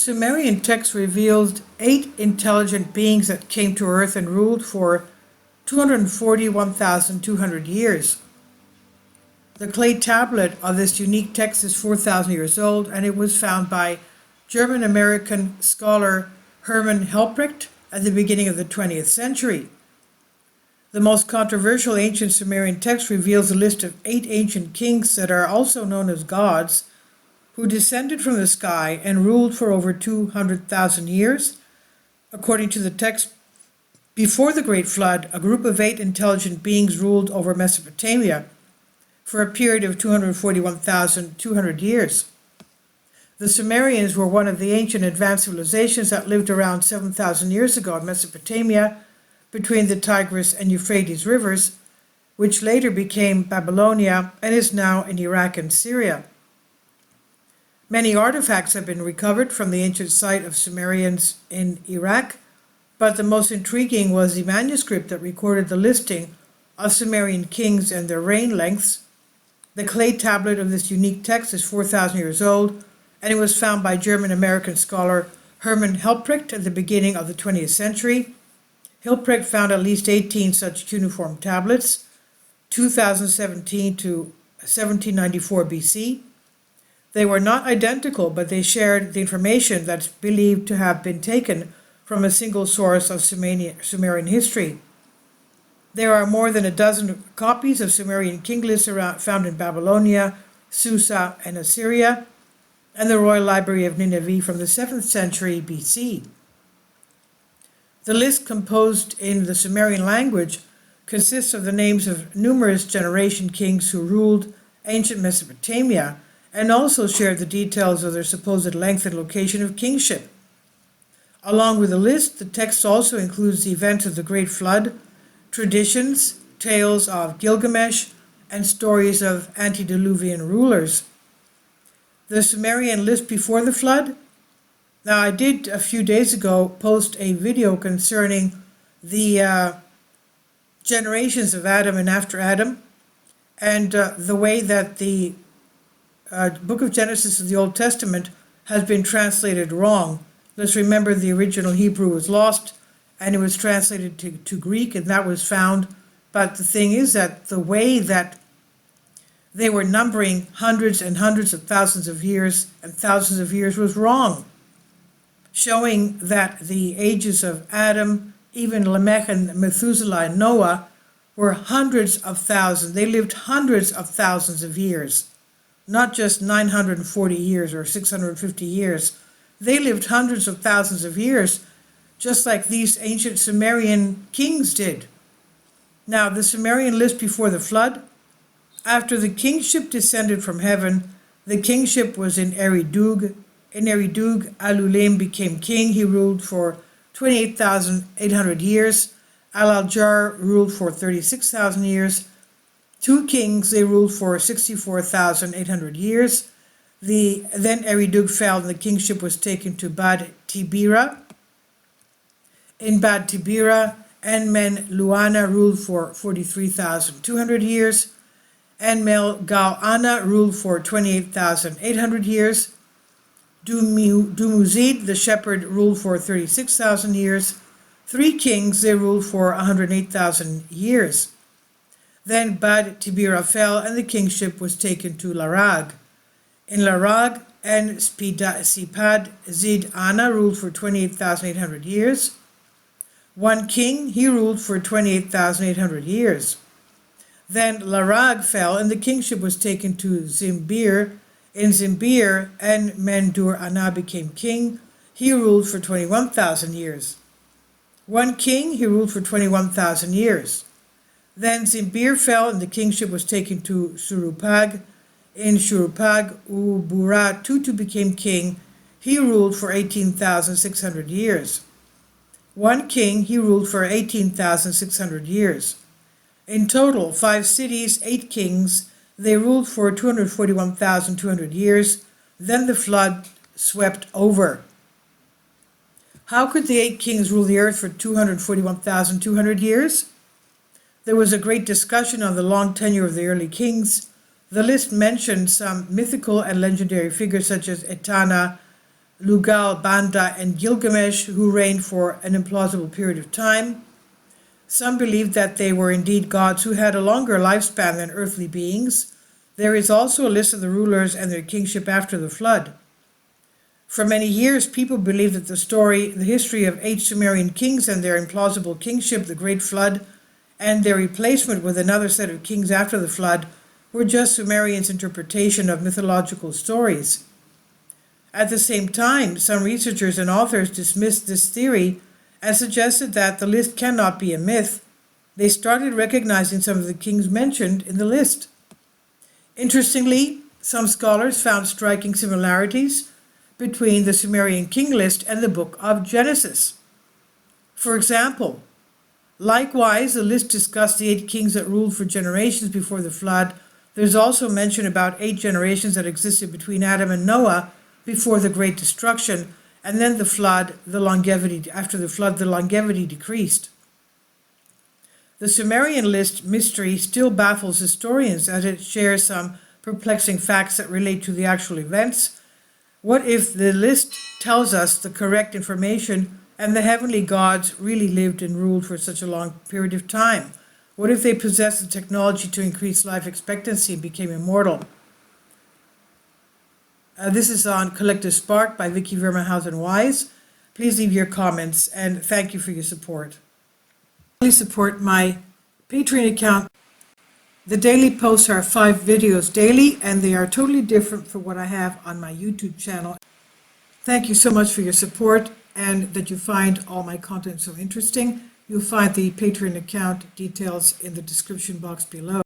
Sumerian text revealed 8 intelligent beings that came to Earth and ruled for 241,200 years. The clay tablet of this unique text is 4,000 years old, and it was found by German-American scholar Hermann Helprecht at the beginning of the 20th century. The most controversial ancient Sumerian text reveals a list of 8 ancient kings that are also known as gods, who descended from the sky and ruled for over 200,000 years. According to the text, before the Great Flood, a group of 8 intelligent beings ruled over Mesopotamia for a period of 241,200 years. The Sumerians were one of the ancient advanced civilizations that lived around 7,000 years ago in Mesopotamia, between the Tigris and Euphrates rivers, which later became Babylonia and is now in Iraq and Syria. Many artifacts have been recovered from the ancient site of Sumerians in Iraq, but the most intriguing was the manuscript that recorded the listing of Sumerian kings and their reign lengths. The clay tablet of this unique text is 4,000 years old, and it was found by German-American scholar Hermann Helprecht at the beginning of the 20th century. Helprecht found at least 18 such cuneiform tablets, 2017 to 1794 BC. They were not identical, but they shared the information that's believed to have been taken from a single source of Sumerian history. There are more than a dozen copies of Sumerian king lists found in Babylonia, Susa, and Assyria, and the Royal Library of Nineveh from the 7th century BC. The list, composed in the Sumerian language, consists of the names of numerous generation kings who ruled ancient Mesopotamia, and also shared the details of their supposed length and location of kingship. Along with the list, the text also includes the events of the Great Flood, traditions, tales of Gilgamesh, and stories of antediluvian rulers. The Sumerian list before the flood. Now, I did a few days ago post a video concerning the generations of Adam and after Adam, and the way that the book of Genesis of the Old Testament has been translated wrong. Let's remember the original Hebrew was lost, and it was translated to Greek, and that was found. But the thing is that the way that they were numbering hundreds and hundreds of thousands of years and thousands of years was wrong, showing that the ages of Adam, even Lamech and Methuselah and Noah, were hundreds of thousands. They lived hundreds of thousands of years, not just 940 years or 650 years. They lived hundreds of thousands of years, just like these ancient Sumerian kings did. Now, the Sumerian list before the flood. After the kingship descended from heaven, the kingship was in Eridug. In Eridug, Alulim became king. He ruled for 28,800 years. Al-Aljar ruled for 36,000 years. 2 kings, they ruled for 64,800 years. Then Eridug fell and the kingship was taken to Bad Tibira. In Bad Tibira, Enmen-Luana ruled for 43,200 years. Enmel-Gal-Ana ruled for 28,800 years. Dumuzid, the shepherd, ruled for 36,000 years. 3 kings, they ruled for 108,000 years. Then Bad Tibira fell, and the kingship was taken to Larag. In Larag, Sipad Zid Ana ruled for 28,800 years. 1 king, he ruled for 28,800 years. Then Larag fell, and the kingship was taken to Zimbir. In Zimbir, Mendur Ana became king. He ruled for 21,000 years. 1 king, he ruled for 21,000 years. Then Zimbir fell, and the kingship was taken to Shurupag. In Shurupag, Ubura Tutu became king. He ruled for 18,600 years. 1 king, he ruled for 18,600 years. In total, 5 cities, 8 kings, they ruled for 241,200 years. Then the flood swept over. How could the 8 kings rule the earth for 241,200 years? There was a great discussion on the long tenure of the early kings. The list mentioned some mythical and legendary figures such as Etana, Lugal, Banda, and Gilgamesh, who reigned for an implausible period of time. Some believe that they were indeed gods who had a longer lifespan than earthly beings. There is also a list of the rulers and their kingship after the flood. For many years, people believed that the history of 8 Sumerian kings and their implausible kingship, the Great Flood, and their replacement with another set of kings after the flood were just Sumerians' interpretation of mythological stories. At the same time, some researchers and authors dismissed this theory and suggested that the list cannot be a myth. They started recognizing some of the kings mentioned in the list. Interestingly, some scholars found striking similarities between the Sumerian king list and the book of Genesis. For example, likewise, the list discussed the 8 kings that ruled for generations before the flood. There's also mention about 8 generations that existed between Adam and Noah before the great destruction, and then the flood, after the flood, the longevity decreased. The Sumerian list mystery still baffles historians as it shares some perplexing facts that relate to the actual events. What if the list tells us the correct information and the heavenly gods really lived and ruled for such a long period of time? What if they possessed the technology to increase life expectancy and became immortal? This is on Collective Spark by Vicky Vermehausen Wise. Please leave your comments and thank you for your support. Please support my Patreon account. The daily posts are 5 videos daily, and they are totally different from what I have on my YouTube channel. Thank you so much for your support and that you find all my content so interesting. You'll find the Patreon account details in the description box below.